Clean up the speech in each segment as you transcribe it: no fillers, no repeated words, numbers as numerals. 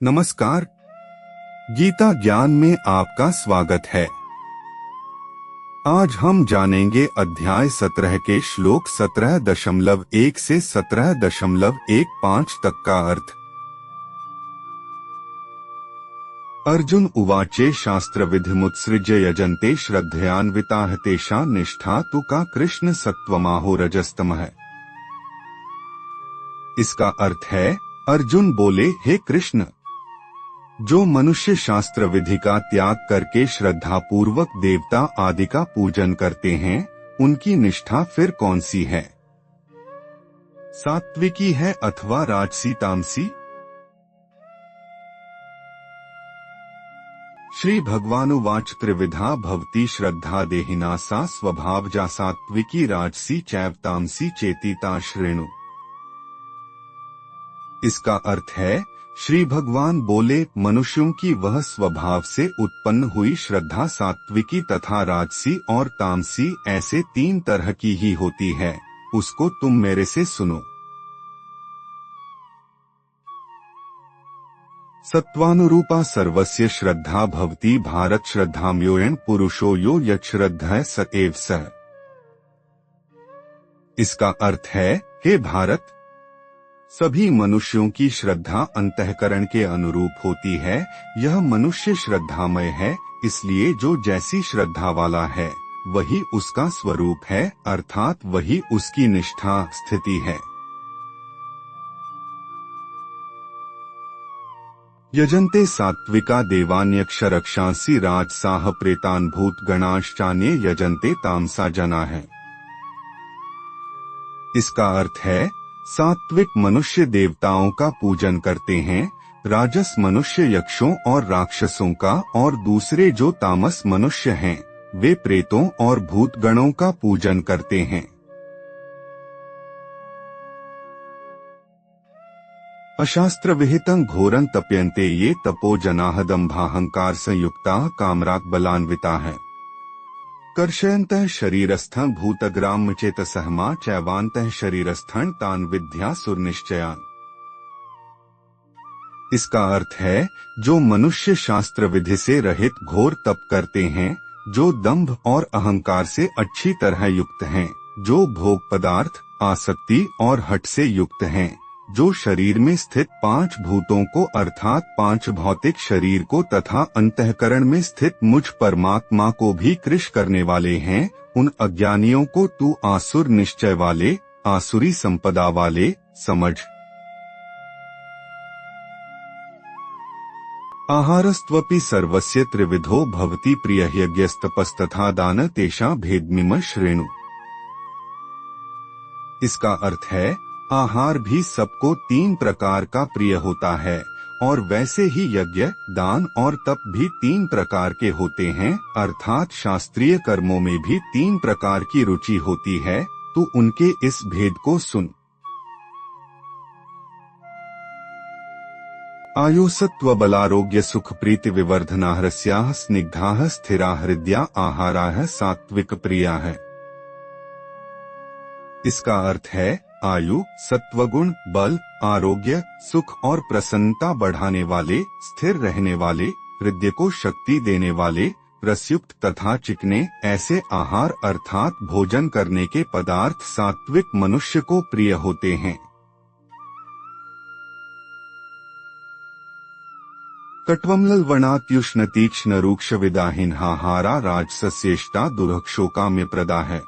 नमस्कार। गीता ज्ञान में आपका स्वागत है। आज हम जानेंगे अध्याय 17 के श्लोक 17.1 से 17.15 तक का अर्थ। अर्जुन उवाचे शास्त्रविधिमुत्सृज्य यजन्ते श्रद्धयान्विताः तेषां निष्ठा तु का कृष्ण सत्त्वमाहो रजस्तमः। इसका अर्थ है, अर्जुन बोले, हे कृष्ण, जो मनुष्य शास्त्र विधि का त्याग करके श्रद्धा पूर्वक देवता आदि का पूजन करते हैं, उनकी निष्ठा फिर कौन सी है? सात्विकी है अथवा राजसी तामसी? श्री भगवानुवाच त्रिविधा भवति श्रद्धा देहिना सा स्वभावजा सात्विकी राजसी चैव तामसी चेति ता शृणु। इसका अर्थ है, श्री भगवान बोले, मनुष्यों की वह स्वभाव से उत्पन्न हुई श्रद्धा सात्विकी तथा राजसी और तामसी ऐसे 3 तरह की ही होती है, उसको तुम मेरे से सुनो। सत्वानुरूपा सर्वस्य श्रद्धा भवति भारत श्रद्धाम्योऽयं पुरुषो यो यच्छ्रद्धः स एव सः। इसका अर्थ है, हे भारत, सभी मनुष्यों की श्रद्धा अंतःकरण के अनुरूप होती है। यह मनुष्य श्रद्धामय है, इसलिए जो जैसी श्रद्धा वाला है वही उसका स्वरूप है, अर्थात वही उसकी निष्ठा स्थिति है। यजन्ते सात्विका देवान्यक्षरक्षांसि राजसाः प्रेतान् भूतगणांश्चान्ये यजन्ते तामसा जना है। इसका अर्थ है, सात्विक मनुष्य देवताओं का पूजन करते हैं, राजस मनुष्य यक्षों और राक्षसों का, और दूसरे जो तामस मनुष्य हैं वे प्रेतों और भूतगणों का पूजन करते हैं। अशास्त्र विहितं घोरं तप्यन्ते ये तपो जनाः दम्भाहंकार संयुक्ताः कामराग बलान्विताः कर्षयन्तः शरीरस्थं भूतग्राम चेतसः मा चैवान्तः शरीरस्थं तान् विद्यासुर निश्चयान्। इसका अर्थ है, जो मनुष्य शास्त्र विधि से रहित घोर तप करते हैं, जो दंभ और अहंकार से अच्छी तरह युक्त हैं, जो भोग पदार्थ, आसक्ति और हठ से युक्त हैं, जो शरीर में स्थित 5 भूतों को अर्थात 5 भौतिक शरीर को तथा अंतःकरण में स्थित मुझ परमात्मा को भी कृश करने वाले हैं, उन अज्ञानियों को तू आसुर निश्चय वाले, आसुरी संपदा वाले समझ। आहारस्त्वपि सर्वस्य त्रिविधो भवति प्रियः यज्ञस्तपस्तथा दान तेषां भेदमिमं शृणु। इसका अर्थ है, आहार भी सबको 3 प्रकार का प्रिय होता है, और वैसे ही यज्ञ, दान और तप भी 3 प्रकार के होते हैं, अर्थात शास्त्रीय कर्मों में भी 3 प्रकार की रुचि होती है। तू उनके इस भेद को सुन। आयुसत्व बलारोग्य सुख प्रीति विवर्धनाः रस्याः स्निग्धाः स्थिराः हृदया आहाराः सात्विक प्रियाः। इसका अर्थ है, आयु, सत्वगुण, बल, आरोग्य, सुख और प्रसन्नता बढ़ाने वाले, स्थिर रहने वाले, हृदय को शक्ति देने वाले, रसयुक्त तथा चिकने ऐसे आहार अर्थात भोजन करने के पदार्थ सात्विक मनुष्य को प्रिय होते हैं। कट्वम्लवणात्युष्ण तीक्ष्ण रूक्ष विदाहीनहाहारा राजसस्येष्टा दुर्भक्षोकाम्य प्रदा है।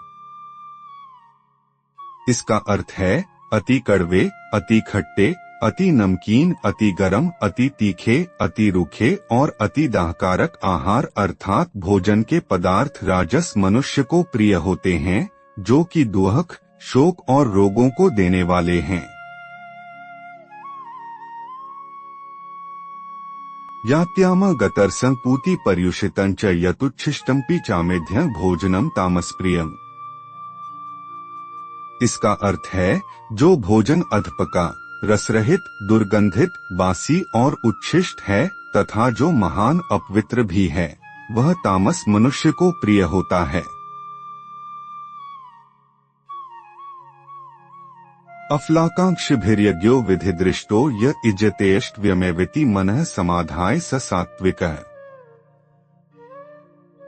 इसका अर्थ है, अति कड़वे, अति खट्टे, अति नमकीन, अति गरम, अति तीखे, अति रूखे और अति दाहकारक आहार अर्थात भोजन के पदार्थ राजस मनुष्य को प्रिय होते हैं, जो कि दुहक, शोक और रोगों को देने वाले हैं। यात्याम गतर्सं पूति पर्युषितं च यतुच्छिष्टमपि चामेध्यं भोजनम तामसप्रियम। इसका अर्थ है, जो भोजन अधपका, रसरहित, दुर्गंधित, बासी और उच्छिष्ट है तथा जो महान अपवित्र भी है, वह तामस मनुष्य को प्रिय होता है। अफलाकांक्षिभिर्यज्ञो विधिदृष्टो य इज्जतेष्टव्यमेवेति मनः समाधाय स सात्विकः।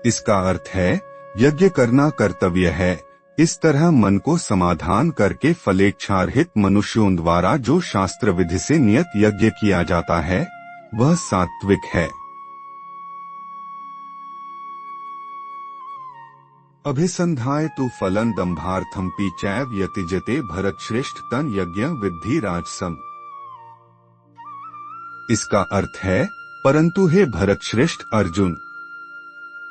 इसका अर्थ है यज्ञ करना कर्तव्य है। इस तरह मन को समाधान करके फलेच्छारहित मनुष्यों द्वारा जो शास्त्र विधि से नियत यज्ञ किया जाता है वह सात्विक है। अभिसंधाय तु फलं दंभार्थमपि चैव यतिजते भरतश्रेष्ठ तन यज्ञ विद्धि राजसम। इसका अर्थ है परंतु हे भरतश्रेष्ठ अर्जुन,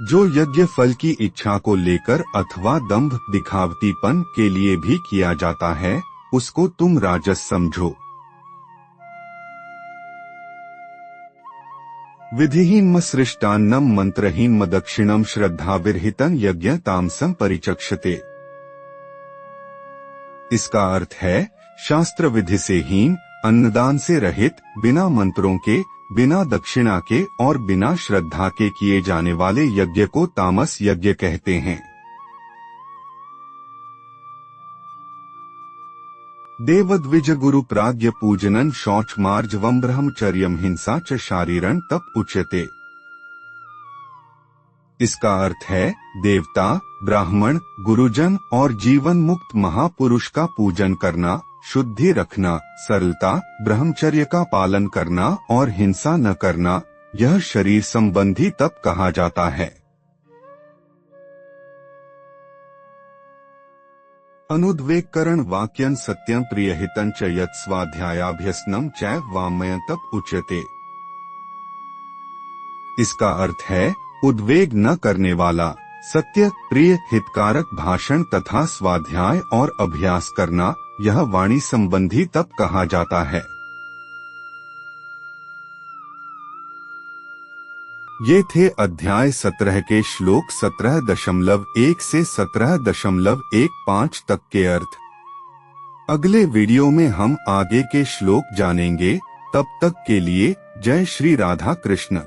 जो यज्ञ फल की इच्छा को लेकर अथवा दंभ दिखावतीपन के लिए भी किया जाता है उसको तुम राजस समझो। विधिहीन सृष्टान्नम मंत्रहीन दक्षिणम श्रद्धा विरहितं यज्ञ तामसम परिचक्षते। इसका अर्थ है शास्त्र विधि से हीन, अन्नदान से रहित, बिना मंत्रों के, बिना दक्षिणा के और बिना श्रद्धा के किए जाने वाले यज्ञ को तामस यज्ञ कहते हैं। देवद्विज गुरु प्राज्ञ पूजनन शौच मार्जवम ब्रह्मचर्यम हिंसा च शारीरन तप उच्यते। इसका अर्थ है देवता, ब्राह्मण, गुरुजन और जीवन मुक्त महापुरुष का पूजन करना, शुद्धि रखना, सरलता, ब्रह्मचर्य का पालन करना और हिंसा न करना, यह शरीर संबंधी तप कहा जाता है। अनुद्वेगकरण वाक्यं सत्यं प्रियहितं च यत् स्वाध्यायाभ्यसनं चैव वाङ्मयं तप उच्यते। इसका अर्थ है उद्वेग न करने वाला, सत्य, प्रिय, हितकारक भाषण तथा स्वाध्याय और अभ्यास करना, यह वाणी संबंधी तप कहा जाता है। ये थे अध्याय 17 के श्लोक 17.1 से 17.15 तक के अर्थ। अगले वीडियो में हम आगे के श्लोक जानेंगे। तब तक के लिए जय श्री राधा कृष्ण।